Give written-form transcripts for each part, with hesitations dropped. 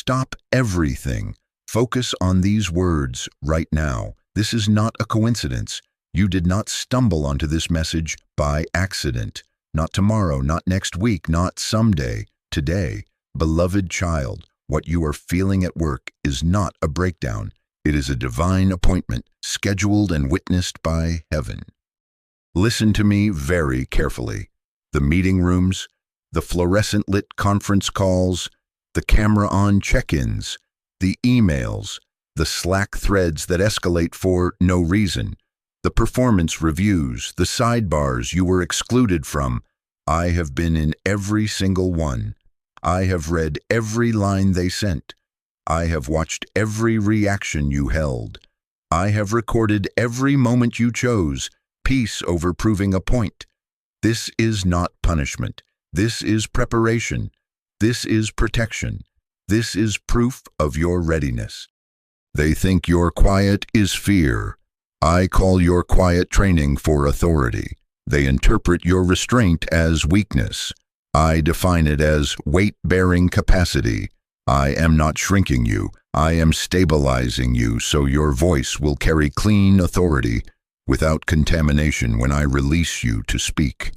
Stop everything. Focus on these words right now. This is not a coincidence. You did not stumble onto this message by accident. Not tomorrow, not next week, not someday. Today. Beloved child, what you are feeling at work is not a breakdown. It is a divine appointment, scheduled and witnessed by heaven. Listen to me very carefully. The meeting rooms, the fluorescent-lit conference calls, the camera-on check-ins, the emails, the Slack threads that escalate for no reason, the performance reviews, the sidebars you were excluded from. I have been in every single one. I have read every line they sent. I have watched every reaction you held. I have recorded every moment you chose, peace over proving a point. This is not punishment. This is preparation. This is protection. This is proof of your readiness. They think your quiet is fear. I call your quiet training for authority. They interpret your restraint as weakness. I define it as weight-bearing capacity. I am not shrinking you. I am stabilizing you so your voice will carry clean authority without contamination when I release you to speak.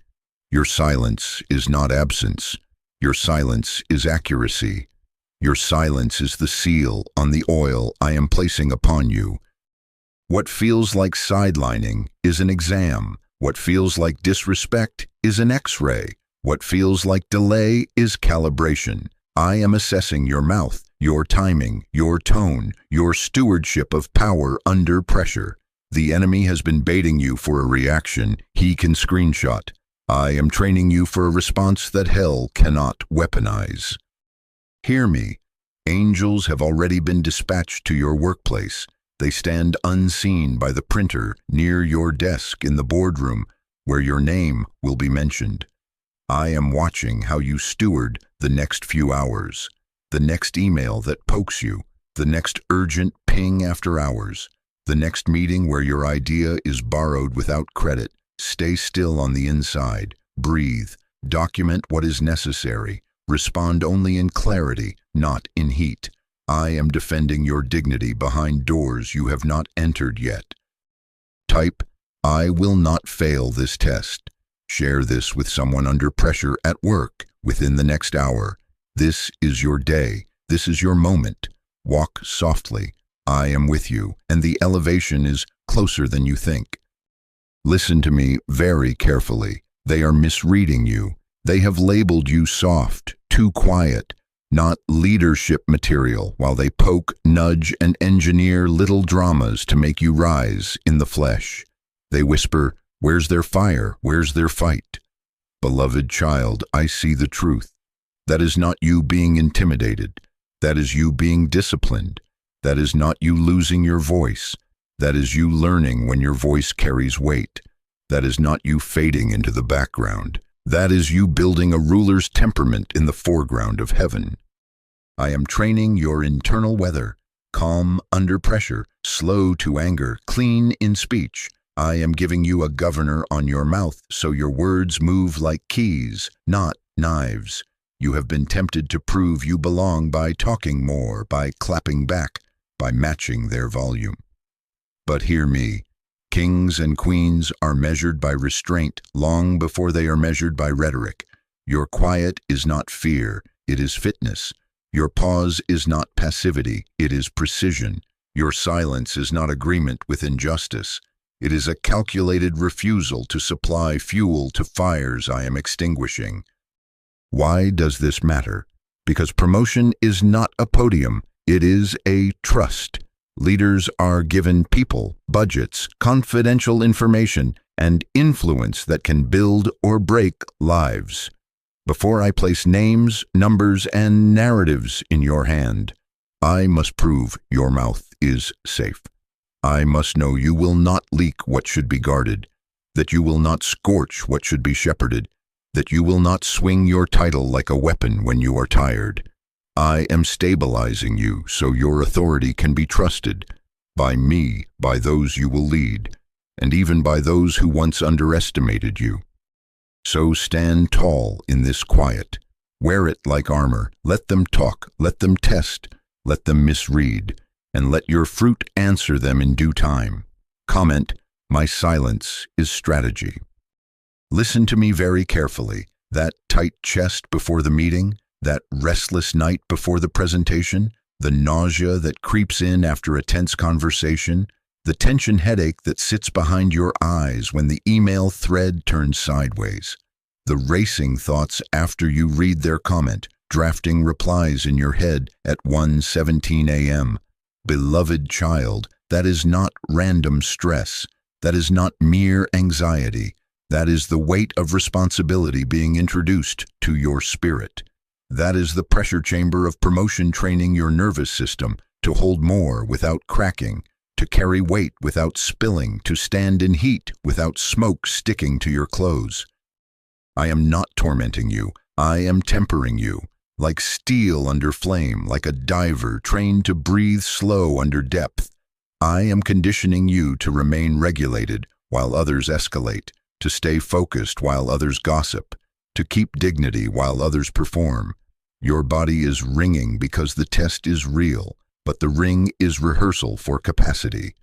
Your silence is not absence. Your silence is accuracy. Your silence is the seal on the oil I am placing upon you. What feels like sidelining is an exam. What feels like disrespect is an X-ray. What feels like delay is calibration. I am assessing your mouth, your timing, your tone, your stewardship of power under pressure. The enemy has been baiting you for a reaction he can screenshot. I am training you for a response that hell cannot weaponize. Hear me. Angels have already been dispatched to your workplace. They stand unseen by the printer near your desk in the boardroom where your name will be mentioned. I am watching how you steward the next few hours, the next email that pokes you, the next urgent ping after hours, the next meeting where your idea is borrowed without credit. Stay still on the inside. Breathe. Document what is necessary. Respond only in clarity, not in heat. I am defending your dignity behind doors you have not entered yet. Type, I will not fail this test. Share this with someone under pressure at work within the next hour. This is your day. This is your moment. Walk softly. I am with you, and the elevation is closer than you think. Listen to me very carefully. They are misreading you. They have labeled you soft, too quiet, not leadership material, while they poke, nudge, and engineer little dramas to make you rise in the flesh. They whisper, where's their fire? Where's their fight? Beloved child, I see the truth. That is not you being intimidated. That is you being disciplined. That is not you losing your voice. That is you learning when your voice carries weight. That is not you fading into the background. That is you building a ruler's temperament in the foreground of heaven. I am training your internal weather, calm under pressure, slow to anger, clean in speech. I am giving you a governor on your mouth so your words move like keys, not knives. You have been tempted to prove you belong by talking more, by clapping back, by matching their volume. But hear me. Kings and queens are measured by restraint long before they are measured by rhetoric. Your quiet is not fear, it is fitness. Your pause is not passivity, it is precision. Your silence is not agreement with injustice. It is a calculated refusal to supply fuel to fires I am extinguishing. Why does this matter? Because promotion is not a podium, it is a trust. Leaders are given people, budgets, confidential information, and influence that can build or break lives. Before I place names, numbers, and narratives in your hand, I must prove your mouth is safe. I must know you will not leak what should be guarded, that you will not scorch what should be shepherded, that you will not swing your title like a weapon when you are tired. I am stabilizing you so your authority can be trusted by me, by those you will lead, and even by those who once underestimated you. So stand tall in this quiet. Wear it like armor. Let them talk. Let them test. let them misread, and let your fruit answer them in due time. Comment, my silence is strategy. Listen to me very carefully. That tight chest before the meeting, that restless night before the presentation, the nausea that creeps in after a tense conversation, the tension headache that sits behind your eyes when the email thread turns sideways, the racing thoughts after you read their comment, drafting replies in your head at 1:17 a.m. Beloved child, that is not random stress. That is not mere anxiety. That is the weight of responsibility being introduced to your spirit. That is the pressure chamber of promotion training your nervous system to hold more without cracking, to carry weight without spilling, to stand in heat without smoke sticking to your clothes. I am not tormenting you. I am tempering you, like steel under flame, like a diver trained to breathe slow under depth. I am conditioning you to remain regulated while others escalate, to stay focused while others gossip, to keep dignity while others perform. Your body is ringing because the test is real, but the ring is rehearsal for capacity.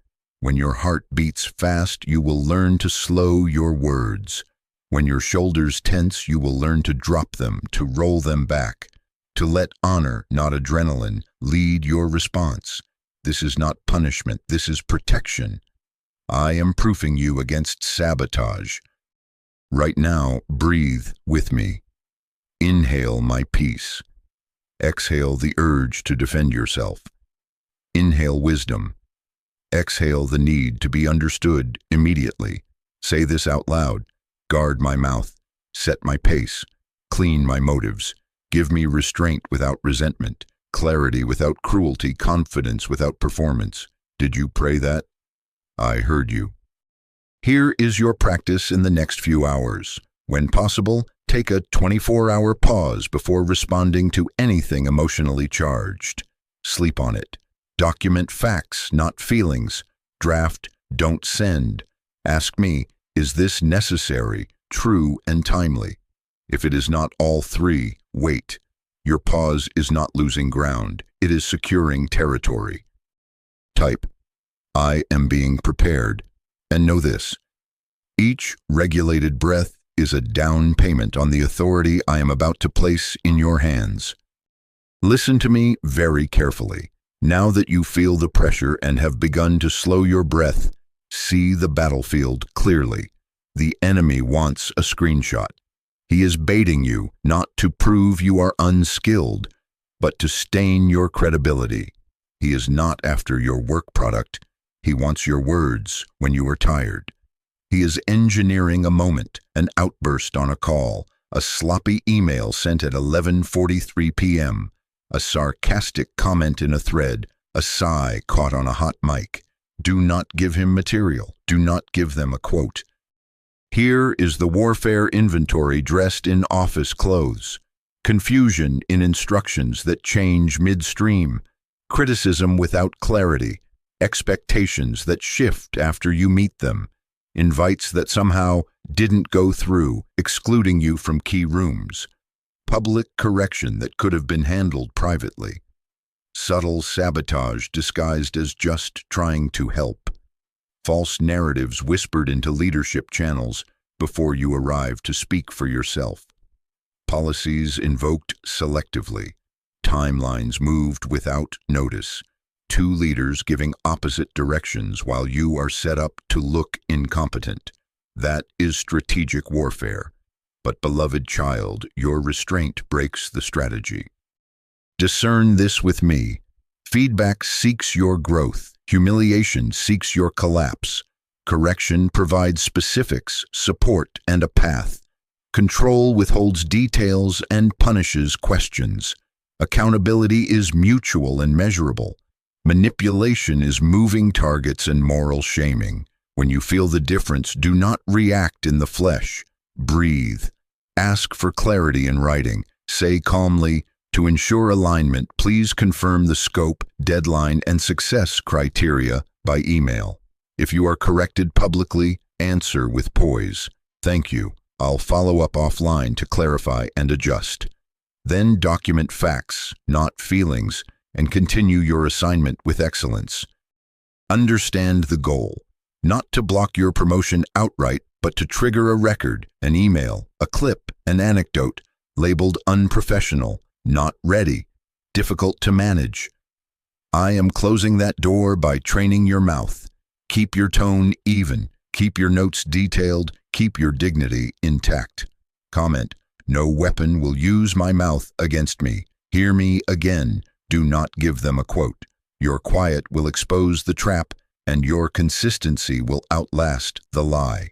When your heart beats fast, you will learn to slow your words. When your shoulders tense, you will learn to drop them, to roll them back, to let honor, not adrenaline, lead your response. This is not punishment, this is protection. I am proofing you against sabotage. Right now, breathe with me. Inhale my peace. Exhale the urge to defend yourself. Inhale wisdom. Exhale the need to be understood immediately. Say this out loud. Guard my mouth. Set my pace. Clean my motives. Give me restraint without resentment. Clarity without cruelty. Confidence without performance. Did you pray that? I heard you. Here is your practice in the next few hours. When possible, take a 24-hour pause before responding to anything emotionally charged. Sleep on it. Document facts, not feelings. Draft, don't send. Ask me, is this necessary, true, and timely? If it is not all three, wait. Your pause is not losing ground. It is securing territory. Type, I am being prepared. And know this, each regulated breath is a down payment on the authority I am about to place in your hands. Listen to me very carefully. Now that you feel the pressure and have begun to slow your breath, see the battlefield clearly. The enemy wants a screenshot. He is baiting you not to prove you are unskilled, but to stain your credibility. He is not after your work product. He wants your words when you are tired. He is engineering a moment, an outburst on a call, a sloppy email sent at 11:43 p.m., a sarcastic comment in a thread, a sigh caught on a hot mic. Do not give him material. Do not give them a quote. Here is the warfare inventory dressed in office clothes. Confusion in instructions that change midstream. Criticism without clarity. Expectations that shift after you meet them. Invites that somehow didn't go through, excluding you from key rooms. Public correction that could have been handled privately. Subtle sabotage disguised as just trying to help. False narratives whispered into leadership channels before you arrive to speak for yourself. Policies invoked selectively. Timelines moved without notice. Two leaders giving opposite directions while you are set up to look incompetent. That is strategic warfare. But, beloved child, your restraint breaks the strategy. Discern this with me. Feedback seeks your growth. Humiliation seeks your collapse. Correction provides specifics, support, and a path. Control withholds details and punishes questions. Accountability is mutual and measurable. Manipulation is moving targets and moral shaming. When you feel the difference, do not react in the flesh. Breathe. Ask for clarity in writing. Say calmly, to ensure alignment, please confirm the scope, deadline, and success criteria by email. If you are corrected publicly, answer with poise. Thank you. I'll follow up offline to clarify and adjust. Then document facts, not feelings. and continue your assignment with excellence. Understand the goal. Not to block your promotion outright, but to trigger a record, an email, a clip, an anecdote, labeled unprofessional, not ready, difficult to manage. I am closing that door by training your mouth. Keep your tone even. Keep your notes detailed. Keep your dignity intact. Comment: no weapon will use my mouth against me. Hear me again. Do not give them a quote. Your quiet will expose the trap, and your consistency will outlast the lie.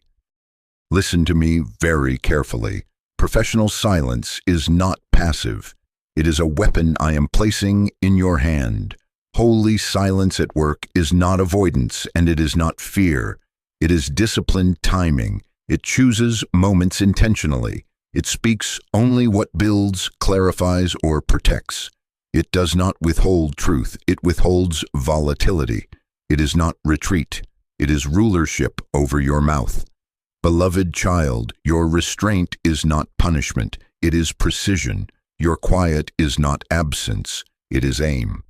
Listen to me very carefully. Professional silence is not passive. It is a weapon I am placing in your hand. Holy silence at work is not avoidance, and it is not fear. It is disciplined timing. It chooses moments intentionally. It speaks only what builds, clarifies, or protects. It does not withhold truth. It withholds volatility. It is not retreat. It is rulership over your mouth. Beloved child, your restraint is not punishment. It is precision. Your quiet is not absence. It is aim.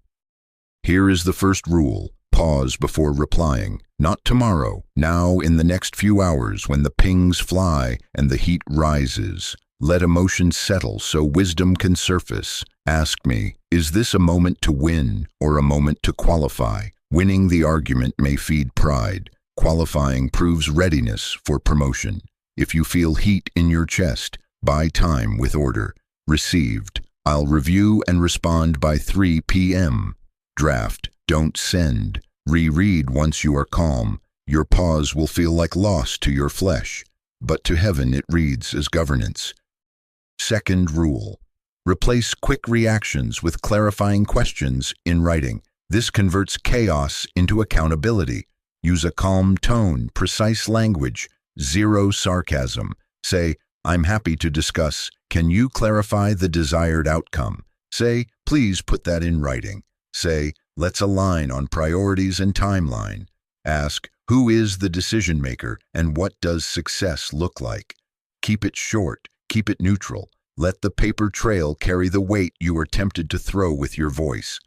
Here is the first rule. Pause before replying. Not tomorrow, now in the next few hours when the pings fly and the heat rises. Let emotion settle so wisdom can surface. Ask me, is this a moment to win or a moment to qualify? Winning the argument may feed pride. Qualifying proves readiness for promotion. If you feel heat in your chest, buy time with order. Received. I'll review and respond by 3 p.m. Draft. Don't send. Reread once you are calm. Your pause will feel like loss to your flesh, but to heaven it reads as governance. Second rule. Replace quick reactions with clarifying questions in writing. This converts chaos into accountability. Use a calm tone, precise language, zero sarcasm. Say, I'm happy to discuss. Can you clarify the desired outcome? Say, please put that in writing. Say, let's align on priorities and timeline. Ask, who is the decision maker and what does success look like? Keep it short, keep it neutral. Let the paper trail carry the weight you are tempted to throw with your voice.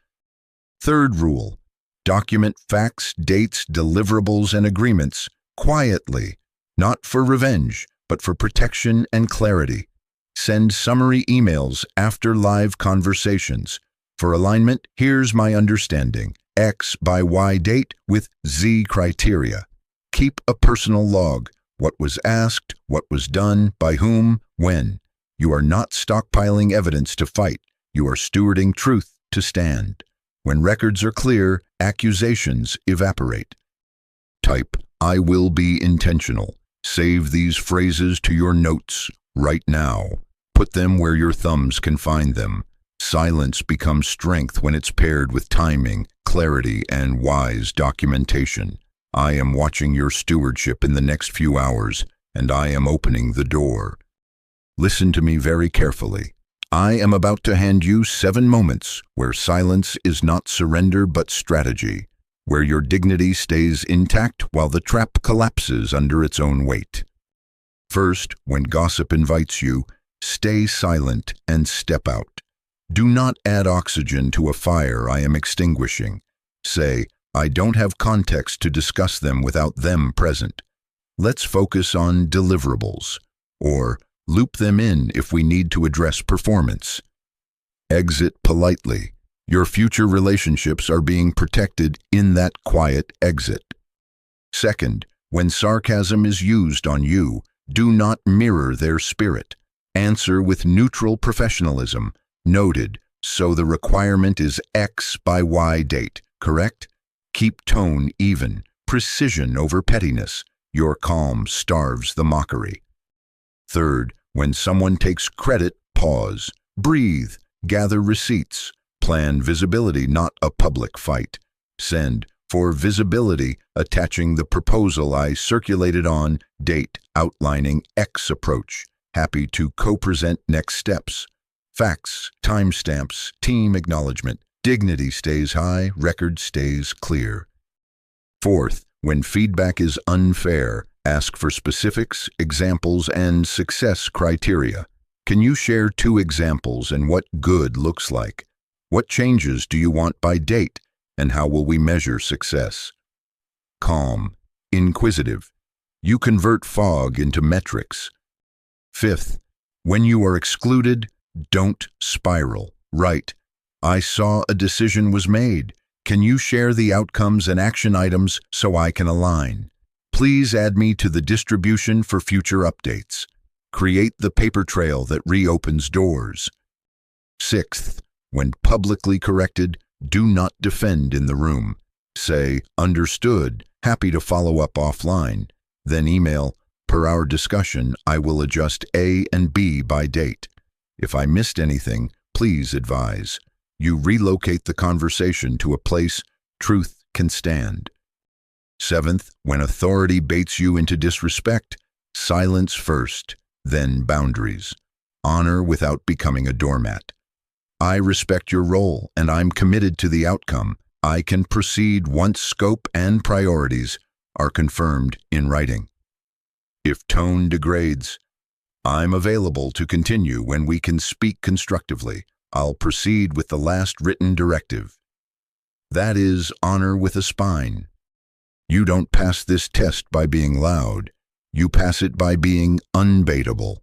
Third rule, document facts, dates, deliverables, and agreements quietly, not for revenge, but for protection and clarity. Send summary emails after live conversations. For alignment, here's my understanding. X by Y date with Z criteria. Keep a personal log. What was asked, what was done, by whom, when. You are not stockpiling evidence to fight. You are stewarding truth to stand. When records are clear, accusations evaporate. Type, I will be intentional. Save these phrases to your notes right now. Put them where your thumbs can find them. Silence becomes strength when it's paired with timing, clarity, and wise documentation. I am watching your stewardship in the next few hours, and I am opening the door. Listen to me very carefully. I am about to hand you 7 moments where silence is not surrender but strategy, where your dignity stays intact while the trap collapses under its own weight. First, when gossip invites you, stay silent and step out. Do not add oxygen to a fire I am extinguishing. Say, I don't have context to discuss them without them present. Let's focus on deliverables, or loop them in if we need to address performance. Exit politely. Your future relationships are being protected in that quiet exit. Second, when sarcasm is used on you, do not mirror their spirit. Answer with neutral professionalism. Noted, so the requirement is X by Y date, correct? Keep tone even, precision over pettiness. Your calm starves the mockery. Third, when someone takes credit, pause, breathe, gather receipts. Plan visibility, not a public fight. Send, for visibility, attaching the proposal I circulated on, date, outlining X approach. Happy to co-present next steps. Facts, timestamps, team acknowledgement. Dignity stays high, record stays clear. Fourth, when feedback is unfair, ask for specifics, examples, and success criteria. Can you share 2 examples and what good looks like? What changes do you want by date, and how will we measure success? Calm, inquisitive. You convert fog into metrics. Fifth, when you are excluded, don't spiral. Right. I saw a decision was made. Can you share the outcomes and action items so I can align? Please add me to the distribution for future updates. Create the paper trail that reopens doors. Sixth, when publicly corrected, do not defend in the room. Say, understood, happy to follow up offline. Then email, per our discussion, I will adjust A and B by date. If I missed anything, please advise. You relocate the conversation to a place truth can stand. Seventh, when authority baits you into disrespect, silence first, then boundaries. Honor without becoming a doormat. I respect your role, and I'm committed to the outcome. I can proceed once scope and priorities are confirmed in writing. If tone degrades, I'm available to continue when we can speak constructively. I'll proceed with the last written directive. That is honor with a spine. You don't pass this test by being loud. You pass it by being unbaitable.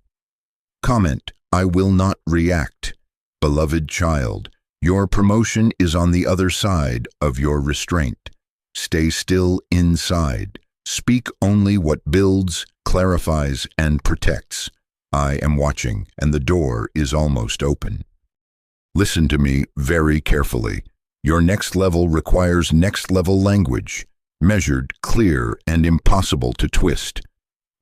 Comment, I will not react. Beloved child, your promotion is on the other side of your restraint. Stay still inside. Speak only what builds, clarifies, and protects. I am watching, and the door is almost open. Listen to me very carefully. Your next level requires next level language, measured, clear, and impossible to twist.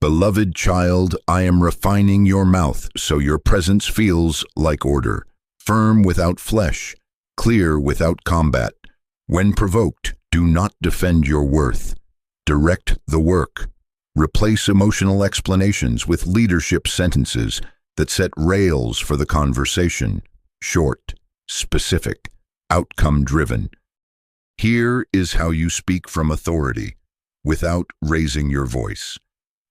Beloved child, I am refining your mouth so your presence feels like order, firm without flesh, clear without combat. When provoked, do not defend your worth. Direct the work. Replace emotional explanations with leadership sentences that set rails for the conversation. Short, specific, outcome-driven. Here is how you speak from authority, without raising your voice.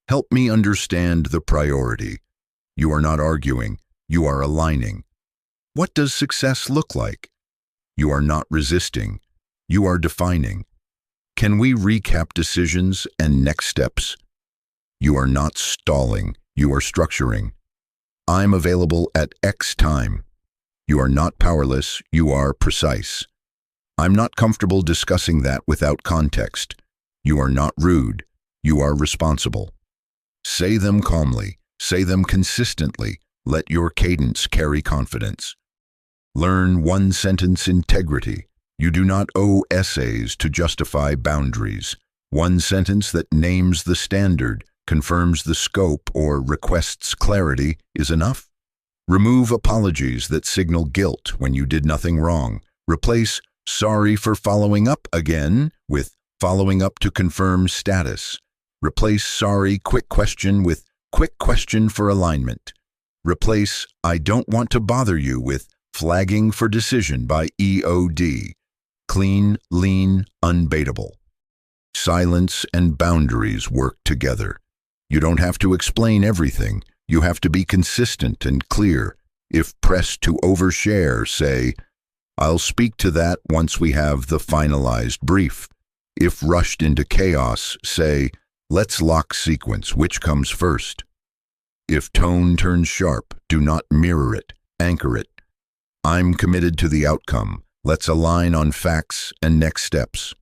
Help me understand the priority. You are not arguing, you are aligning. What does success look like? You are not resisting, you are defining. Can we recap decisions and next steps? You are not stalling, you are structuring. I'm available at X time. You are not powerless, you are precise. I'm not comfortable discussing that without context. You are not rude, you are responsible. Say them calmly, say them consistently, let your cadence carry confidence. Learn one-sentence integrity. You do not owe essays to justify boundaries. One sentence that names the standard, confirms the scope, or requests clarity is enough. Remove apologies that signal guilt when you did nothing wrong. Replace sorry for following up again with following up to confirm status. Replace sorry quick question with quick question for alignment. Replace I don't want to bother you with flagging for decision by EOD. Clean, lean, unbaitable. Silence and boundaries work together. You don't have to explain everything. You have to be consistent and clear. If pressed to overshare, say, I'll speak to that once we have the finalized brief. If rushed into chaos, say, let's lock sequence, which comes first. If tone turns sharp, do not mirror it, anchor it. I'm committed to the outcome. Let's align on facts and next steps.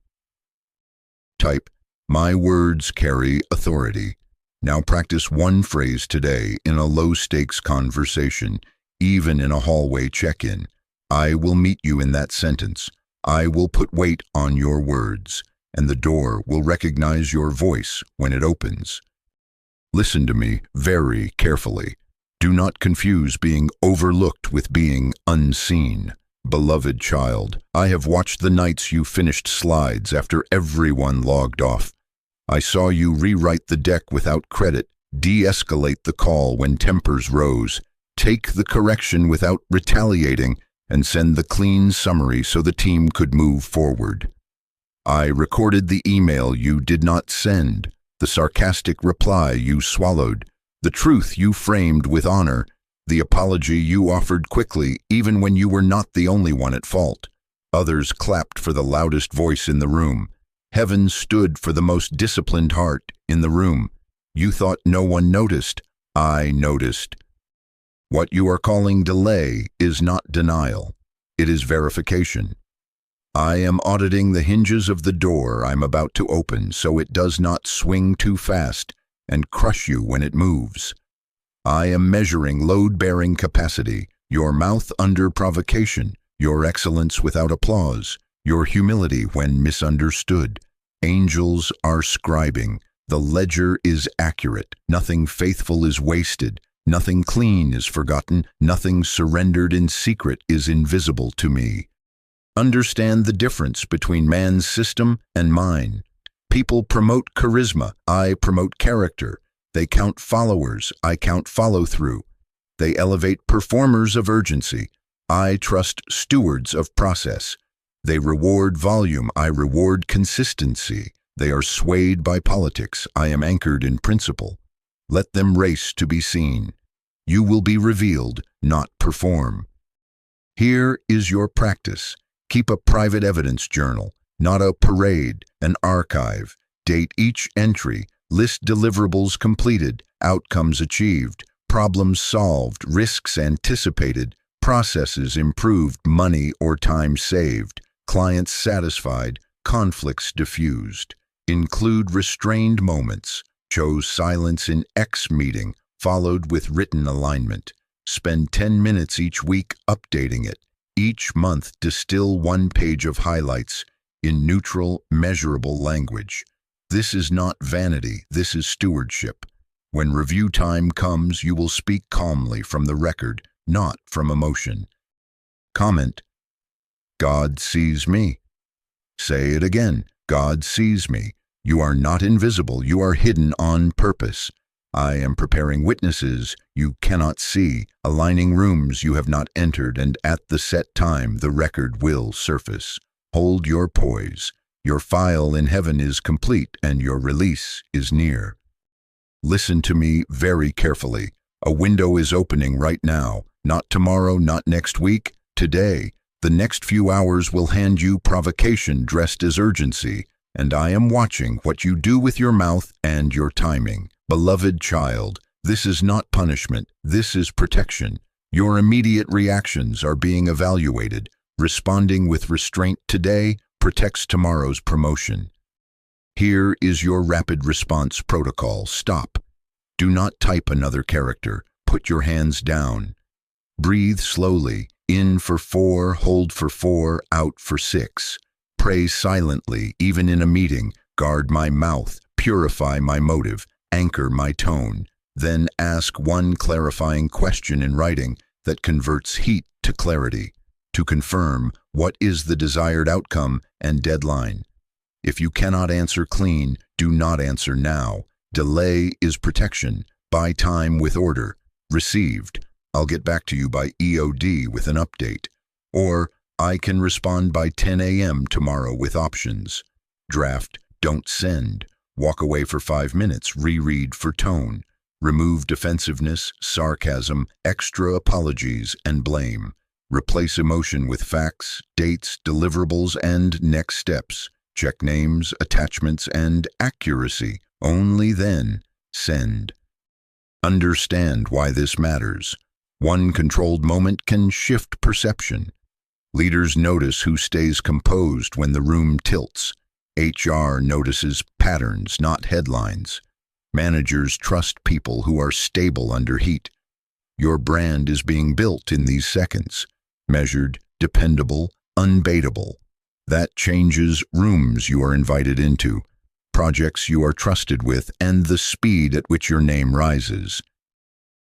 Type, my words carry authority. Now practice one phrase today in a low-stakes conversation, even in a hallway check-in. I will meet you in that sentence. I will put weight on your words, and the door will recognize your voice when it opens. Listen to me very carefully. Do not confuse being overlooked with being unseen. Beloved child, I have watched the nights you finished slides after everyone logged off. I saw you rewrite the deck without credit, de-escalate the call when tempers rose, take the correction without retaliating, and send the clean summary so the team could move forward. I recorded the email you did not send, the sarcastic reply you swallowed, the truth you framed with honor, The apology you offered quickly, even when you were not the only one at fault. Others clapped for the loudest voice in the room. Heaven stood for the most disciplined heart in the room. You thought no one noticed. I noticed. What you are calling delay is not denial. It is verification. I am auditing the hinges of the door I'm about to open so it does not swing too fast and crush you when it moves. I am measuring load-bearing capacity, your mouth under provocation, your excellence without applause, your humility when misunderstood. Angels are scribing. The ledger is accurate. Nothing faithful is wasted. Nothing clean is forgotten. Nothing surrendered in secret is invisible to me. Understand the difference between man's system and mine. People promote charisma. I promote character. They count followers. I count follow-through. They elevate performers of urgency. I trust stewards of process. They reward volume. I reward consistency. They are swayed by politics. I am anchored in principle. Let them race to be seen. You will be revealed, not perform. Here is your practice. Keep a private evidence journal, not a parade, an archive. Date each entry. List deliverables completed, outcomes achieved, problems solved, risks anticipated, processes improved, money or time saved, clients satisfied, conflicts diffused. Include restrained moments. Chose silence in X meeting, followed with written alignment. Spend 10 minutes each week updating it. Each month distill 1 page of highlights in neutral, measurable language. This is not vanity, this is stewardship. When review time comes, you will speak calmly from the record, not from emotion. Comment: God sees me. Say it again: God sees me. You are not invisible, you are hidden on purpose. I am preparing witnesses you cannot see, aligning rooms you have not entered, and at the set time the record will surface. Hold your poise. Your file in heaven is complete and your release is near. Listen to me very carefully. A window is opening right now. Not tomorrow, not next week, today. The next few hours will hand you provocation dressed as urgency, and I am watching what you do with your mouth and your timing. Beloved child, this is not punishment, this is protection. Your immediate reactions are being evaluated. Responding with restraint today protects tomorrow's promotion. Here is your rapid response protocol. Stop. Do not type another character. Put your hands down. Breathe slowly. In for 4, hold for 4, out for 6. Pray silently, even in a meeting. Guard my mouth. Purify my motive. Anchor my tone. Then ask one clarifying question in writing that converts heat to clarity. To confirm, what is the desired outcome and deadline? If you cannot answer clean, do not answer now. Delay is protection. Buy time with order. Received: I'll get back to you by EOD with an update. Or, I can respond by 10 a.m. tomorrow with options. Draft: don't send. Walk away for 5 minutes. Reread for tone. Remove defensiveness, sarcasm, extra apologies, and blame. Replace emotion with facts, dates, deliverables, and next steps. Check names, attachments, and accuracy. Only then, send. Understand why this matters. One controlled moment can shift perception. Leaders notice who stays composed when the room tilts. HR notices patterns, not headlines. Managers trust people who are stable under heat. Your brand is being built in these seconds. Measured, dependable, unbaitable. That changes rooms you are invited into, projects you are trusted with, and the speed at which your name rises.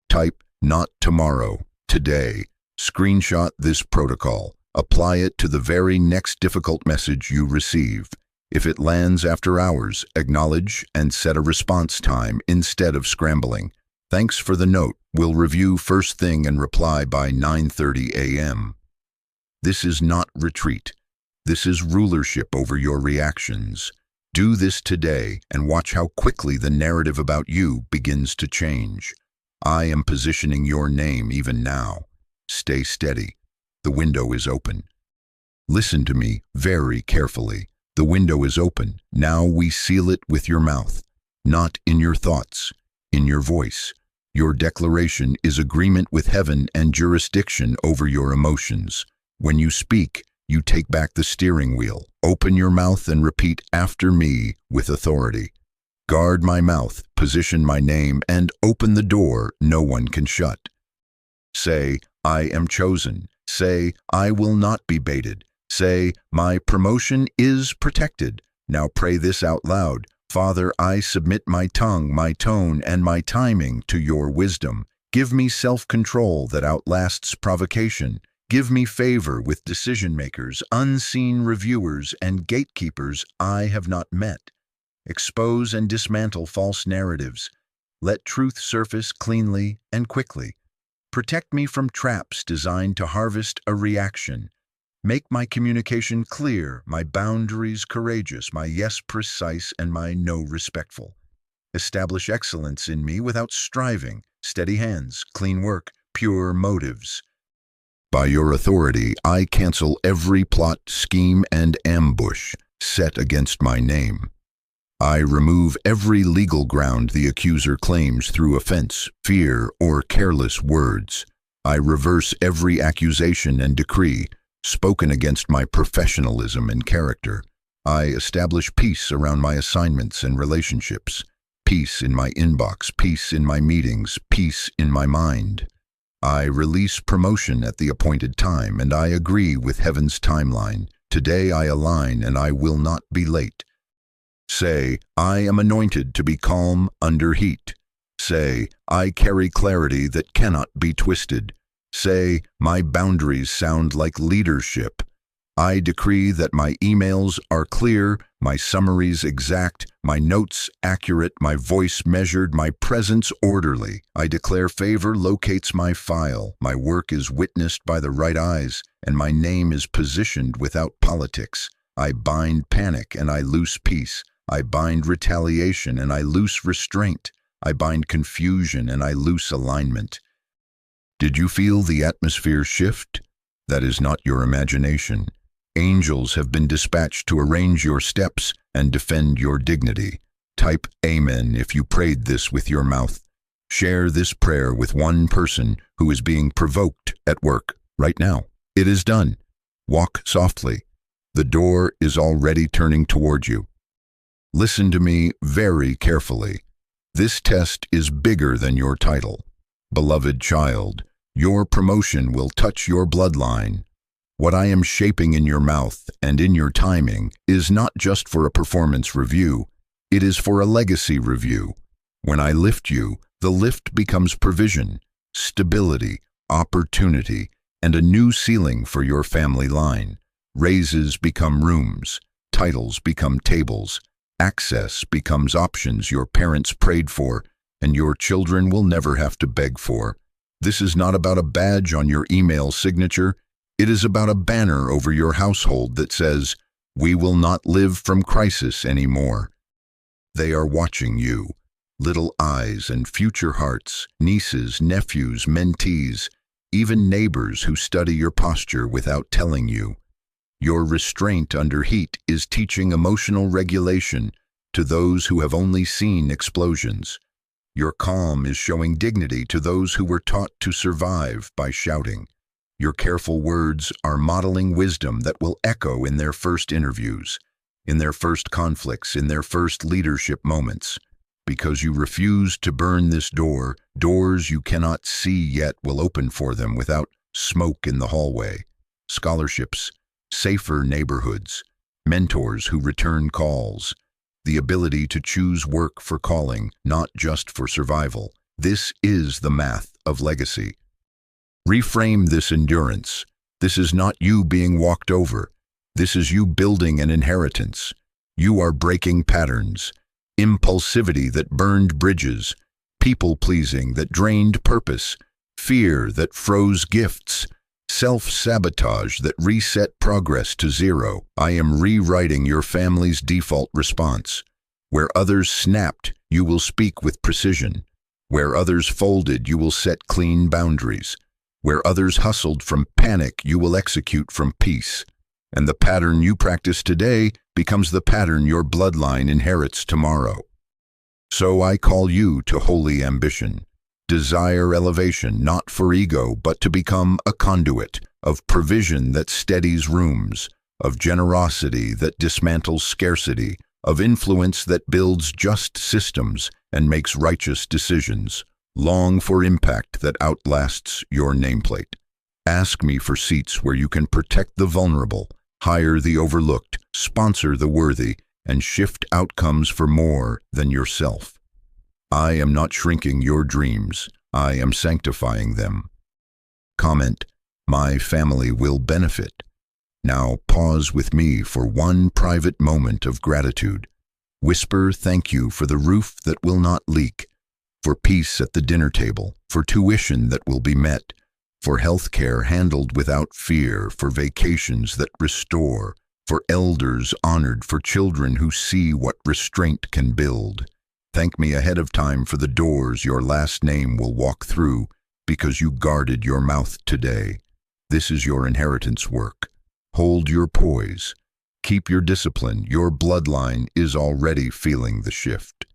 Type not tomorrow, today. Screenshot this protocol. Apply it to the very next difficult message you receive. If it lands after hours, acknowledge and set a response time instead of scrambling. Thanks for the note. We'll review first thing and reply by 9:30 a.m. This is not retreat. This is rulership over your reactions. Do this today and watch how quickly the narrative about you begins to change. I am positioning your name even now. Stay steady. The window is open. Listen to me very carefully. The window is open. Now we seal it with your mouth, not in your thoughts, in your voice. Your declaration is agreement with heaven and jurisdiction over your emotions. When you speak, you take back the steering wheel. Open your mouth and repeat after me with authority. Guard my mouth, position my name, and open the door no one can shut. Say, I am chosen. Say, I will not be baited. Say, my promotion is protected. Now pray this out loud. Father, I submit my tongue, my tone, and my timing to your wisdom. Give me self-control that outlasts provocation. Give me favor with decision-makers, unseen reviewers, and gatekeepers I have not met. Expose and dismantle false narratives. Let truth surface cleanly and quickly. Protect me from traps designed to harvest a reaction. Make my communication clear, my boundaries courageous, my yes precise, and my no respectful. Establish excellence in me without striving, steady hands, clean work, pure motives. By your authority, I cancel every plot, scheme, and ambush set against my name. I remove every legal ground the accuser claims through offense, fear, or careless words. I reverse every accusation and decree spoken against my professionalism and character. I establish peace around my assignments and relationships, peace in my inbox, peace in my meetings, peace in my mind. I release promotion at the appointed time, and I agree with heaven's timeline. Today I align, and I will not be late. Say, I am anointed to be calm under heat. Say, I carry clarity that cannot be twisted. Say, my boundaries sound like leadership. I decree that my emails are clear, my summaries exact, my notes accurate, my voice measured, my presence orderly. I declare favor locates my file, my work is witnessed by the right eyes, and my name is positioned without politics. I bind panic and I loose peace. I bind retaliation and I loose restraint. I bind confusion and I loose alignment. Did you feel the atmosphere shift? That is not your imagination. Angels have been dispatched to arrange your steps and defend your dignity. Type Amen if you prayed this with your mouth. Share this prayer with one person who is being provoked at work right now. It is done. Walk softly. The door is already turning toward you. Listen to me very carefully. This test is bigger than your title. Beloved child, your promotion will touch your bloodline. What I am shaping in your mouth and in your timing is not just for a performance review, it is for a legacy review. When I lift you, the lift becomes provision, stability, opportunity, and a new ceiling for your family line. Raises become rooms, titles become tables, access becomes options your parents prayed for, and your children will never have to beg for. This is not about a badge on your email signature. It is about a banner over your household that says, "We will not live from crisis anymore." They are watching you, little eyes and future hearts, nieces, nephews, mentees, even neighbors who study your posture without telling you. Your restraint under heat is teaching emotional regulation to those who have only seen explosions. Your calm is showing dignity to those who were taught to survive by shouting. Your careful words are modeling wisdom that will echo in their first interviews, in their first conflicts, in their first leadership moments. Because you refuse to burn this door, doors you cannot see yet will open for them without smoke in the hallway. Scholarships, safer neighborhoods, mentors who return calls, the ability to choose work for calling, not just for survival. This is the math of legacy. Reframe this endurance. This is not you being walked over. This is you building an inheritance. You are breaking patterns, impulsivity that burned bridges, people-pleasing that drained purpose, fear that froze gifts, self-sabotage that reset progress to zero. I am rewriting your family's default response. Where others snapped, you will speak with precision. Where others folded, you will set clean boundaries. Where others hustled from panic, you will execute from peace. And the pattern you practice today becomes the pattern your bloodline inherits tomorrow. So I call you to holy ambition. Desire elevation, not for ego, but to become a conduit of provision that steadies rooms, of generosity that dismantles scarcity, of influence that builds just systems and makes righteous decisions. Long for impact that outlasts your nameplate. Ask me for seats where you can protect the vulnerable, hire the overlooked, sponsor the worthy, and shift outcomes for more than yourself. I am not shrinking your dreams. I am sanctifying them. Comment, my family will benefit. Now pause with me for one private moment of gratitude. Whisper thank you for the roof that will not leak, for peace at the dinner table, for tuition that will be met, for health care handled without fear, for vacations that restore, for elders honored, for children who see what restraint can build. Thank me ahead of time for the doors your last name will walk through because you guarded your mouth today. This is your inheritance work. Hold your poise. Keep your discipline. Your bloodline is already feeling the shift.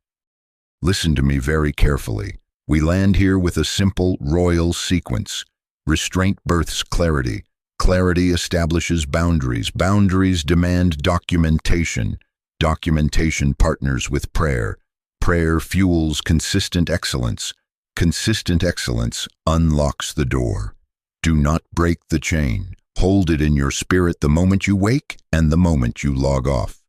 Listen to me very carefully. We land here with a simple royal sequence. Restraint births clarity. Clarity establishes boundaries. Boundaries demand documentation. Documentation partners with prayer. Prayer fuels consistent excellence. Consistent excellence unlocks the door. Do not break the chain. Hold it in your spirit the moment you wake and the moment you log off.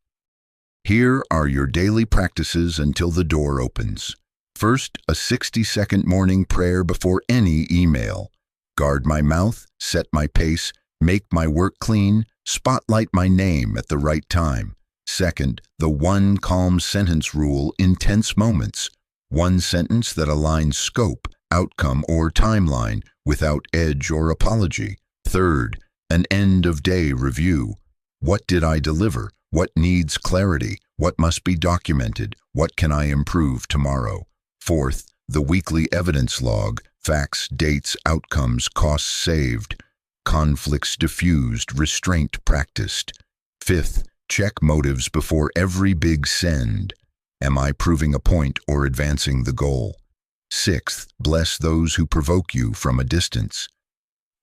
Here are your daily practices until the door opens. First, a 60-second morning prayer before any email. Guard my mouth, set my pace, make my work clean, spotlight my name at the right time. Second, the one calm sentence rule in tense moments. One sentence that aligns scope, outcome, or timeline without edge or apology. Third, an end-of-day review. What did I deliver? What needs clarity? What must be documented? What can I improve tomorrow? Fourth, the weekly evidence log. Facts, dates, outcomes, costs saved. Conflicts diffused, restraint practiced. Fifth, check motives before every big send. Am I proving a point or advancing the goal? Sixth, bless those who provoke you from a distance.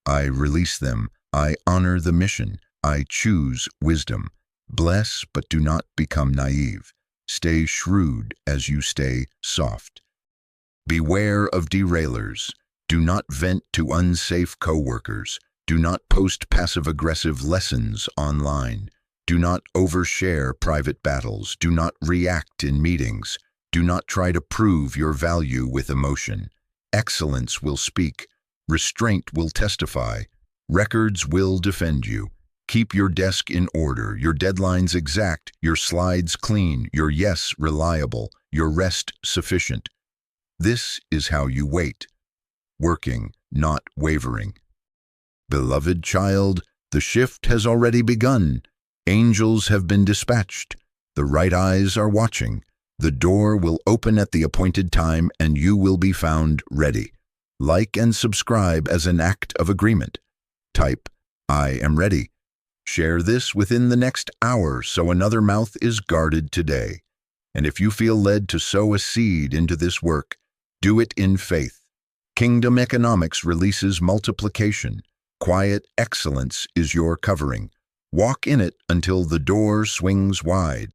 I release them. I honor the mission. I choose wisdom. Bless, but do not become naive. Stay shrewd as you stay soft. Beware of derailers. Do not vent to unsafe coworkers. Do not post passive-aggressive lessons online. Do not overshare private battles. Do not react in meetings. Do not try to prove your value with emotion. Excellence will speak. Restraint will testify. Records will defend you. Keep your desk in order, your deadlines exact, your slides clean, your yes reliable, your rest sufficient. This is how you wait. Working, not wavering. Beloved child, the shift has already begun. Angels have been dispatched. The right eyes are watching. The door will open at the appointed time and you will be found ready. Like and subscribe as an act of agreement. Type, I am ready. Share this within the next hour so another mouth is guarded today. And if you feel led to sow a seed into this work, do it in faith. Kingdom economics releases multiplication. Quiet excellence is your covering. Walk in it until the door swings wide.